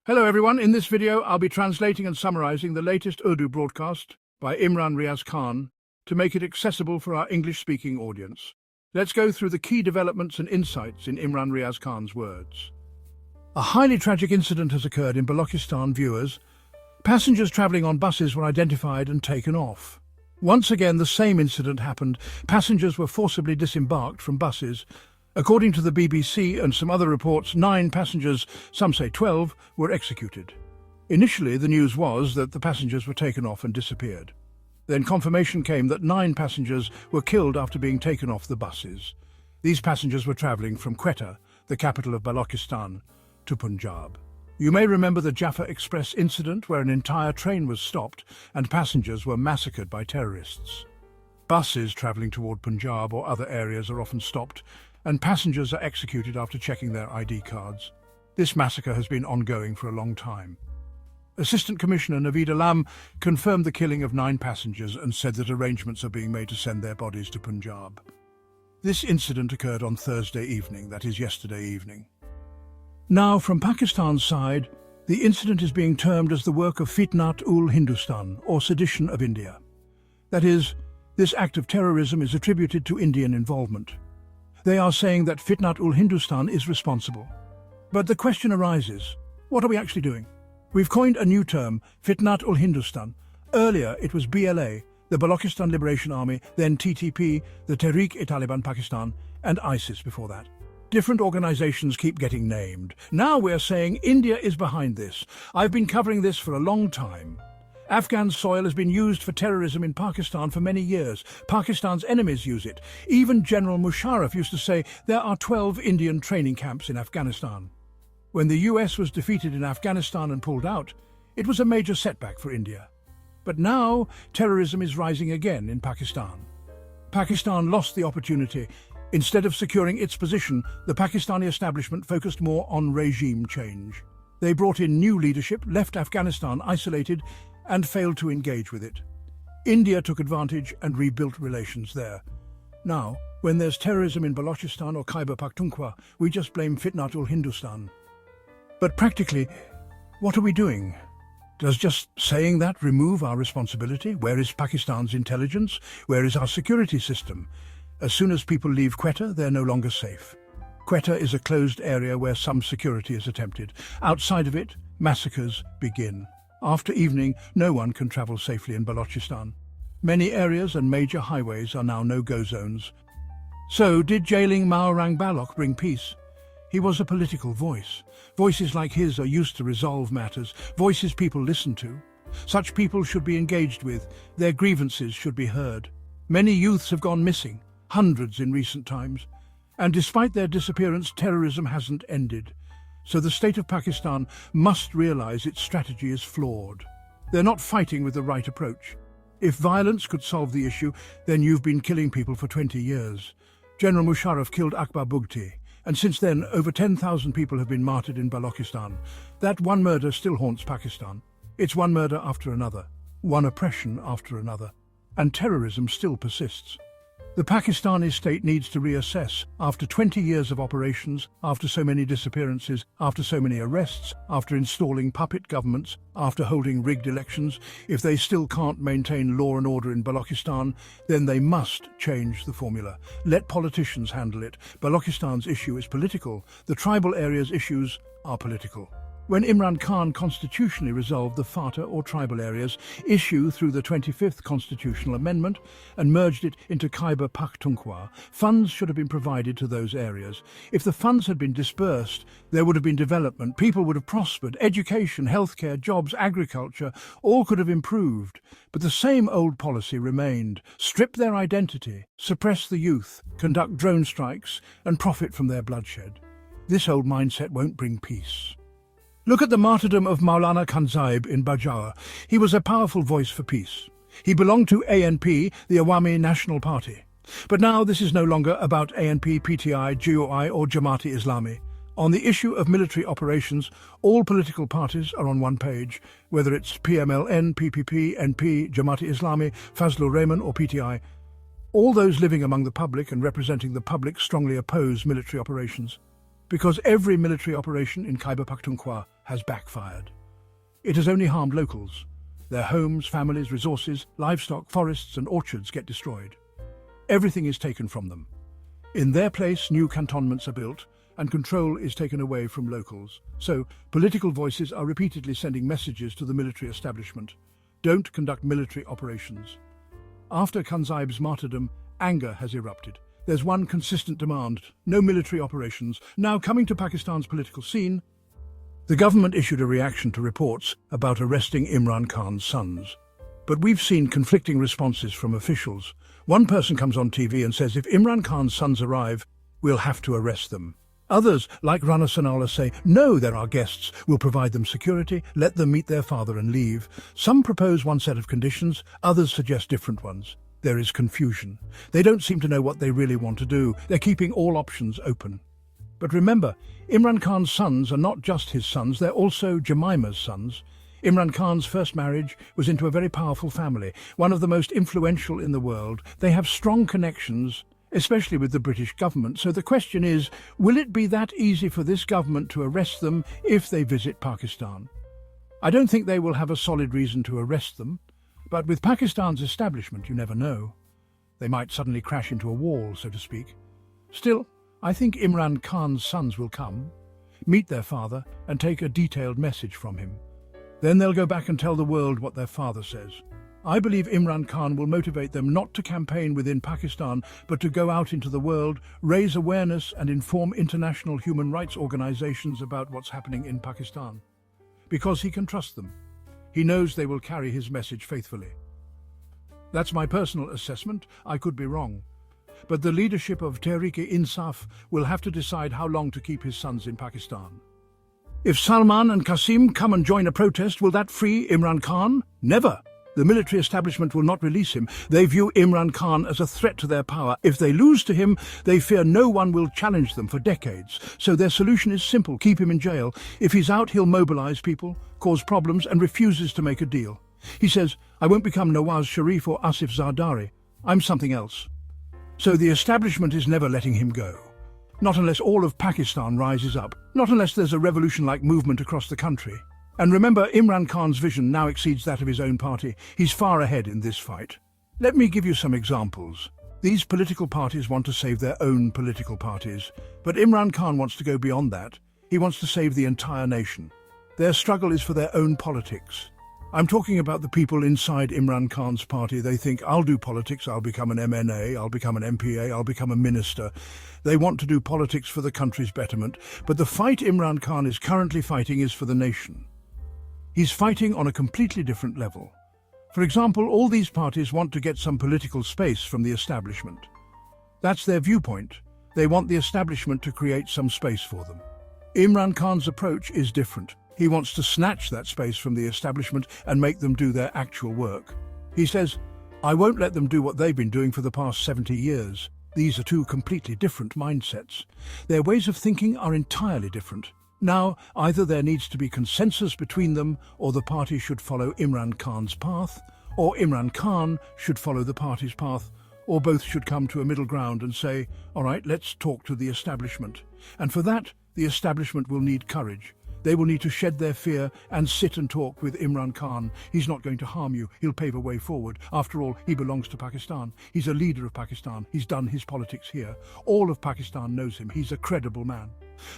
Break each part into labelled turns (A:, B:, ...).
A: Hello everyone, in this video I'll be translating and summarizing the latest Urdu broadcast by Imran Riaz Khan to make it accessible for our English-speaking audience. Let's go through the key developments and insights in Imran Riaz Khan's words. A highly tragic incident has occurred in Balochistan, viewers. Passengers travelling on buses were identified and taken off. Once again, the same incident happened. Passengers were forcibly disembarked from buses. According to the BBC and some other reports, 9 passengers, some say 12, were executed. Initially, the news was that the passengers were taken off and disappeared. Then confirmation came that 9 passengers were killed after being taken off the buses. These passengers were travelling from Quetta, the capital of Balochistan, to Punjab. You may remember the Jaffa Express incident where an entire train was stopped and passengers were massacred by terrorists. Buses travelling toward Punjab or other areas are often stopped and passengers are executed after checking their ID cards. This massacre has been ongoing for a long time. Assistant Commissioner Naveed Alam confirmed the killing of 9 passengers and said that arrangements are being made to send their bodies to Punjab. This incident occurred on Thursday evening, that is yesterday evening. Now, from Pakistan's side, the incident is being termed as the work of Fitnat-ul-Hindustan, or sedition of India. That is, this act of terrorism is attributed to Indian involvement. They are saying that Fitnat-ul-Hindustan is responsible. But the question arises, what are we actually doing? We've coined a new term, Fitnat-ul-Hindustan. Earlier it was BLA, the Balochistan Liberation Army, then TTP, the Tehreek-e-Taliban Pakistan, and ISIS before that. Different organizations keep getting named. Now we're saying India is behind this. I've been covering this for a long time. Afghan soil has been used for terrorism in Pakistan for many years. Pakistan's enemies use it. Even General Musharraf used to say there are 12 Indian training camps in Afghanistan. When the US was defeated in Afghanistan and pulled out, it was a major setback for India. But now terrorism is rising again in Pakistan. Pakistan lost the opportunity. Instead of securing its position, the Pakistani establishment focused more on regime change. They brought in new leadership, left Afghanistan isolated, and failed to engage with it. India took advantage and rebuilt relations there. Now, when there's terrorism in Balochistan or Khyber Pakhtunkhwa, we just blame Fitnat-ul-Hindustan. But practically, what are we doing? Does just saying that remove our responsibility? Where is Pakistan's intelligence? Where is our security system? As soon as people leave Quetta, they're no longer safe. Quetta is a closed area where some security is attempted. Outside of it, massacres begin. After evening, no one can travel safely in Balochistan. Many areas and major highways are now no-go zones. So, did jailing Maurang Balok bring peace? He was a political voice. Voices like his are used to resolve matters, voices people listen to. Such people should be engaged with, their grievances should be heard. Many youths have gone missing, hundreds in recent times. And despite their disappearance, terrorism hasn't ended. So the state of Pakistan must realize its strategy is flawed. They're not fighting with the right approach. If violence could solve the issue, then you've been killing people for 20 years. General Musharraf killed Akbar Bugti, and since then over 10,000 people have been martyred in Balochistan. That one murder still haunts Pakistan. It's one murder after another, one oppression after another, and terrorism still persists. The Pakistani state needs to reassess. After 20 years of operations, after so many disappearances, after so many arrests, after installing puppet governments, after holding rigged elections, if they still can't maintain law and order in Balochistan, then they must change the formula. Let politicians handle it. Balochistan's issue is political. The tribal area's issues are political. When Imran Khan constitutionally resolved the FATA or tribal areas issue through the 25th Constitutional Amendment and merged it into Khyber Pakhtunkhwa, funds should have been provided to those areas. If the funds had been dispersed, there would have been development, people would have prospered, education, healthcare, jobs, agriculture, all could have improved. But the same old policy remained: strip their identity, suppress the youth, conduct drone strikes, and profit from their bloodshed. This old mindset won't bring peace. Look at the martyrdom of Maulana Khansaib in Bajaur. He was a powerful voice for peace. He belonged to ANP, the Awami National Party. But now this is no longer about ANP, PTI, GOI or Jamaat-e-Islami. On the issue of military operations, all political parties are on one page, whether it's PMLN, PPP, NP, Jamaat-e-Islami, Fazlur Rahman or PTI. All those living among the public and representing the public strongly oppose military operations. Because every military operation in Khyber Pakhtunkhwa has backfired. It has only harmed locals. Their homes, families, resources, livestock, forests and orchards get destroyed. Everything is taken from them. In their place, new cantonments are built, and control is taken away from locals. So, political voices are repeatedly sending messages to the military establishment. Don't conduct military operations. After Kanzaib's martyrdom, anger has erupted. There's one consistent demand: no military operations. Now, coming to Pakistan's political scene, the government issued a reaction to reports about arresting Imran Khan's sons. But we've seen conflicting responses from officials. One person comes on TV and says if Imran Khan's sons arrive, we'll have to arrest them. Others, like Rana Sanala, say, no, they're our guests, we'll provide them security, let them meet their father and leave. Some propose one set of conditions, others suggest different ones. There is confusion. They don't seem to know what they really want to do. They're keeping all options open. But remember, Imran Khan's sons are not just his sons, they're also Jemima's sons. Imran Khan's first marriage was into a very powerful family, one of the most influential in the world. They have strong connections, especially with the British government. So the question is, will it be that easy for this government to arrest them if they visit Pakistan? I don't think they will have a solid reason to arrest them, but with Pakistan's establishment, you never know. They might suddenly crash into a wall, so to speak. Still, I think Imran Khan's sons will come, meet their father, and take a detailed message from him. Then they'll go back and tell the world what their father says. I believe Imran Khan will motivate them not to campaign within Pakistan, but to go out into the world, raise awareness and inform international human rights organizations about what's happening in Pakistan. Because he can trust them. He knows they will carry his message faithfully. That's my personal assessment. I could be wrong. But the leadership of Tehreek-e-Insaf will have to decide how long to keep his sons in Pakistan. If Salman and Qasim come and join a protest, will that free Imran Khan? Never. The military establishment will not release him. They view Imran Khan as a threat to their power. If they lose to him, they fear no one will challenge them for decades. So their solution is simple: keep him in jail. If he's out, he'll mobilize people, cause problems, and refuses to make a deal. He says, I won't become Nawaz Sharif or Asif Zardari. I'm something else. So the establishment is never letting him go. Not unless all of Pakistan rises up. Not unless there's a revolution-like movement across the country. And remember, Imran Khan's vision now exceeds that of his own party. He's far ahead in this fight. Let me give you some examples. These political parties want to save their own political parties. But Imran Khan wants to go beyond that. He wants to save the entire nation. Their struggle is for their own politics. I'm talking about the people inside Imran Khan's party. They think, I'll do politics, I'll become an MNA, I'll become an MPA, I'll become a minister. They want to do politics for the country's betterment. But the fight Imran Khan is currently fighting is for the nation. He's fighting on a completely different level. For example, all these parties want to get some political space from the establishment. That's their viewpoint. They want the establishment to create some space for them. Imran Khan's approach is different. He wants to snatch that space from the establishment and make them do their actual work. He says, I won't let them do what they've been doing for the past 70 years. These are two completely different mindsets. Their ways of thinking are entirely different. Now, either there needs to be consensus between them, or the party should follow Imran Khan's path, or Imran Khan should follow the party's path, or both should come to a middle ground and say, all right, let's talk to the establishment. And for that, the establishment will need courage. They will need to shed their fear and sit and talk with Imran Khan. He's not going to harm you. He'll pave a way forward. After all, he belongs to Pakistan. He's a leader of Pakistan. He's done his politics here. All of Pakistan knows him. He's a credible man.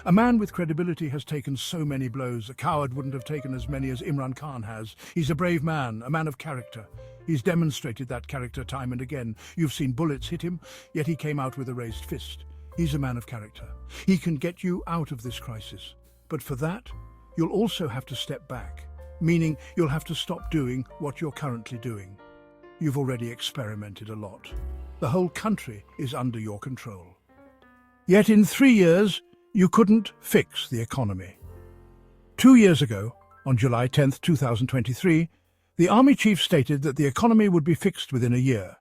A: A man with credibility has taken so many blows. A coward wouldn't have taken as many as Imran Khan has. He's a brave man, a man of character. He's demonstrated that character time and again. You've seen bullets hit him, yet he came out with a raised fist. He's a man of character. He can get you out of this crisis. But for that, you'll also have to step back, meaning you'll have to stop doing what you're currently doing. You've already experimented a lot. The whole country is under your control. Yet in 3 years, you couldn't fix the economy. 2 years ago, on July 10th, 2023, the army chief stated that the economy would be fixed within a year.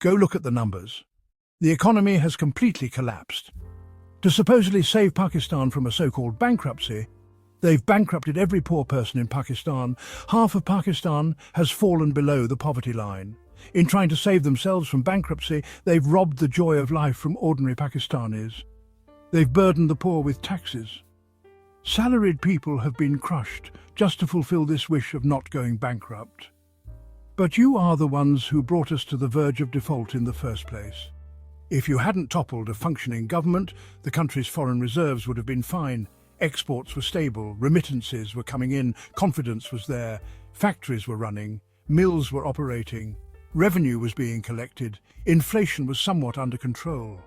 A: Go look at the numbers. The economy has completely collapsed. To supposedly save Pakistan from a so-called bankruptcy, they've bankrupted every poor person in Pakistan. Half of Pakistan has fallen below the poverty line. In trying to save themselves from bankruptcy, they've robbed the joy of life from ordinary Pakistanis. They've burdened the poor with taxes. Salaried people have been crushed just to fulfill this wish of not going bankrupt. But you are the ones who brought us to the verge of default in the first place. If you hadn't toppled a functioning government, the country's foreign reserves would have been fine. Exports were stable, remittances were coming in, confidence was there, factories were running, mills were operating, revenue was being collected, inflation was somewhat under control.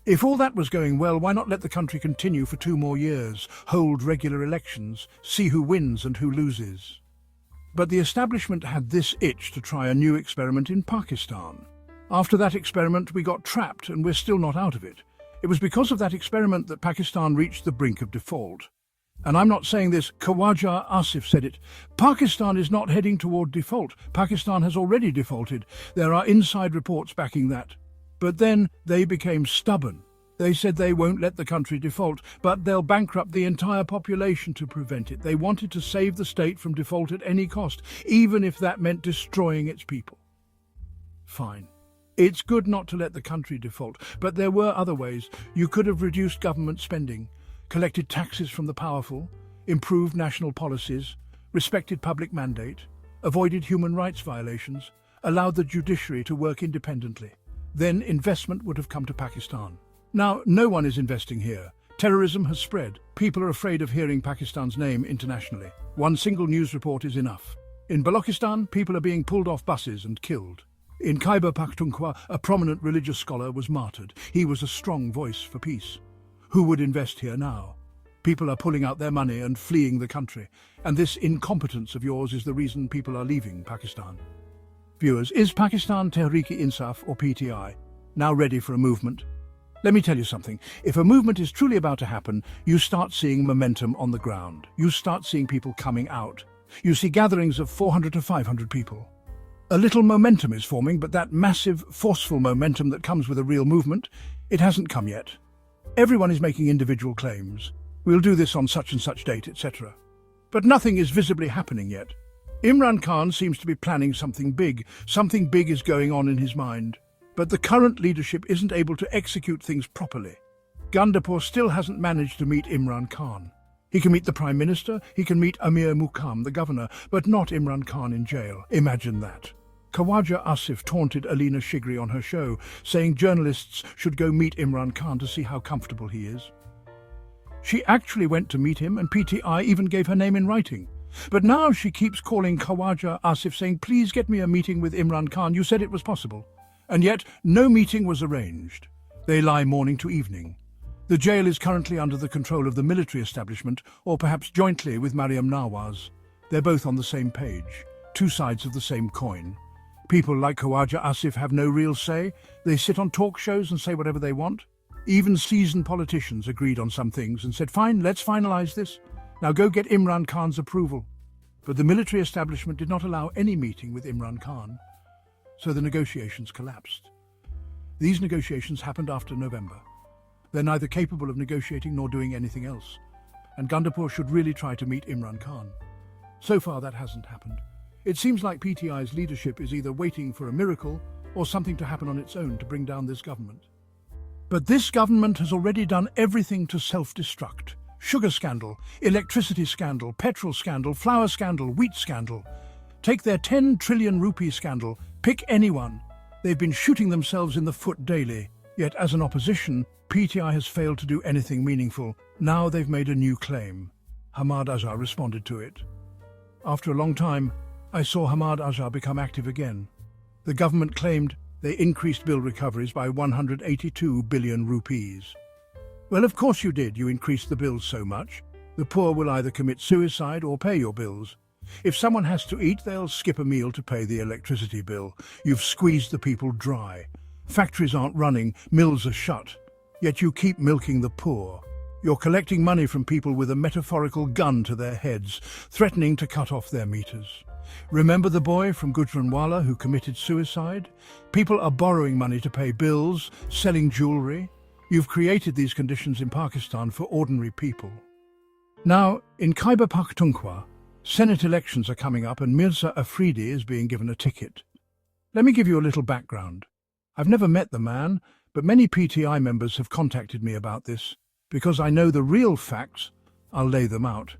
A: If all that was going well, why not let the country continue for 2 more years, hold regular elections, see who wins and who loses? But the establishment had this itch to try a new experiment in Pakistan. After that experiment, we got trapped and we're still not out of it. It was because of that experiment that Pakistan reached the brink of default. And I'm not saying this, Khawaja Asif said it. Pakistan is not heading toward default. Pakistan has already defaulted. There are inside reports backing that. But then they became stubborn. They said they won't let the country default, but they'll bankrupt the entire population to prevent it. They wanted to save the state from default at any cost, even if that meant destroying its people. Fine. It's good not to let the country default, but there were other ways. You could have reduced government spending, collected taxes from the powerful, improved national policies, respected public mandate, avoided human rights violations, allowed the judiciary to work independently. Then investment would have come to Pakistan. Now, no one is investing here. Terrorism has spread. People are afraid of hearing Pakistan's name internationally. One single news report is enough. In Balochistan, people are being pulled off buses and killed. In Khyber Pakhtunkhwa, a prominent religious scholar was martyred. He was a strong voice for peace. Who would invest here now? People are pulling out their money and fleeing the country. And this incompetence of yours is the reason people are leaving Pakistan. Viewers, is Pakistan Tehreek-e-Insaf or PTI now ready for a movement? Let me tell you something. If a movement is truly about to happen, you start seeing momentum on the ground. You start seeing people coming out. You see gatherings of 400 to 500 people. A little momentum is forming, but that massive, forceful momentum that comes with a real movement, it hasn't come yet. Everyone is making individual claims. We'll do this on such and such date, etc. But nothing is visibly happening yet. Imran Khan seems to be planning something big. Something big is going on in his mind. But the current leadership isn't able to execute things properly. Gandapur still hasn't managed to meet Imran Khan. He can meet the Prime Minister, he can meet Amir Muqam, the governor, but not Imran Khan in jail. Imagine that. Khawaja Asif taunted Alina Shigri on her show, saying journalists should go meet Imran Khan to see how comfortable he is. She actually went to meet him, and PTI even gave her name in writing. But now she keeps calling Khawaja Asif, saying, please get me a meeting with Imran Khan. You said it was possible. And yet, no meeting was arranged. They lie morning to evening. The jail is currently under the control of the military establishment, or perhaps jointly with Mariam Nawaz. They're both on the same page, 2 sides of the same coin. People like Khawaja Asif have no real say. They sit on talk shows and say whatever they want. Even seasoned politicians agreed on some things and said, fine, let's finalize this. Now go get Imran Khan's approval. But the military establishment did not allow any meeting with Imran Khan, so the negotiations collapsed. These negotiations happened after November. They're neither capable of negotiating nor doing anything else, and Gandapur should really try to meet Imran Khan. So far, that hasn't happened. It seems like PTI's leadership is either waiting for a miracle or something to happen on its own to bring down this government. But this government has already done everything to self-destruct. Sugar scandal, electricity scandal, petrol scandal, flour scandal, wheat scandal. Take their 10 trillion rupee scandal, pick anyone. They've been shooting themselves in the foot daily. Yet as an opposition, PTI has failed to do anything meaningful. Now they've made a new claim. Hamad Azhar responded to it. After a long time, I saw Hamad Azhar become active again. The government claimed they increased bill recoveries by 182 billion rupees. Well, of course you did. You increased the bills so much. The poor will either commit suicide or pay your bills. If someone has to eat, they'll skip a meal to pay the electricity bill. You've squeezed the people dry. Factories aren't running, mills are shut. Yet you keep milking the poor. You're collecting money from people with a metaphorical gun to their heads, threatening to cut off their meters. Remember the boy from Gujranwala who committed suicide? People are borrowing money to pay bills, selling jewelry. You've created these conditions in Pakistan for ordinary people. Now, in Khyber Pakhtunkhwa, Senate elections are coming up and Mirza Afridi is being given a ticket. Let me give you a little background. I've never met the man, but many PTI members have contacted me about this. Because I know the real facts, I'll lay them out.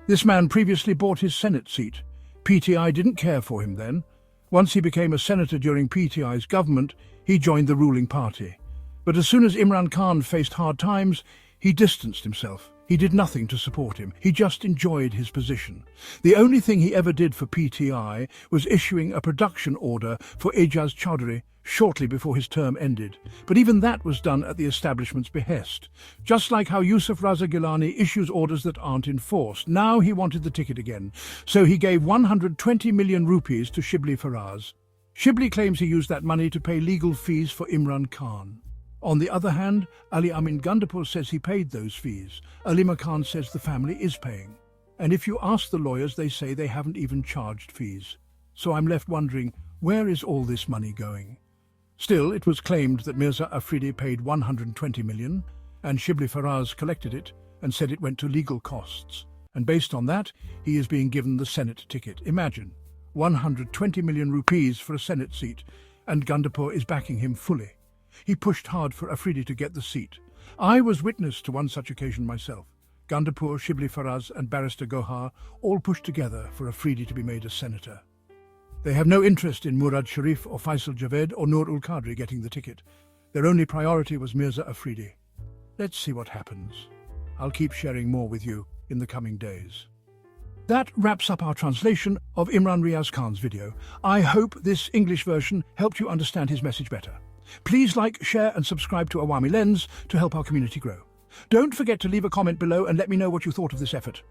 A: This man previously bought his Senate seat. PTI didn't care for him then. Once he became a senator during PTI's government, he joined the ruling party. But as soon as Imran Khan faced hard times, he distanced himself. He did nothing to support him. He just enjoyed his position. The only thing he ever did for PTI was issuing a production order for Ijaz Chowdhury shortly before his term ended. But even that was done at the establishment's behest. Just like how Yusuf Raza Gilani issues orders that aren't enforced. Now he wanted the ticket again. So he gave 120 million rupees to Shibli Faraz. Shibli claims he used that money to pay legal fees for Imran Khan. On the other hand, Ali Amin Gandapur says he paid those fees. Alima Khan says the family is paying. And if you ask the lawyers, they say they haven't even charged fees. So I'm left wondering, where is all this money going? Still, it was claimed that Mirza Afridi paid 120 million, and Shibli Faraz collected it and said it went to legal costs. And based on that, he is being given the Senate ticket. Imagine, 120 million rupees for a Senate seat, and Gandapur is backing him fully. He pushed hard for Afridi to get the seat. I was witness to one such occasion myself. Gandapur, Shibli Faraz and Barrister Gohar all pushed together for Afridi to be made a senator. They have no interest in Murad Sharif or Faisal Javed or Nur ul Qadri getting the ticket. Their only priority was Mirza Afridi. Let's see what happens. I'll keep sharing more with you in the coming days. That wraps up our translation of Imran Riaz Khan's video. I hope this English version helped you understand his message better. Please like, share and subscribe to Awami Lens to help our community grow. Don't forget to leave a comment below and let me know what you thought of this effort.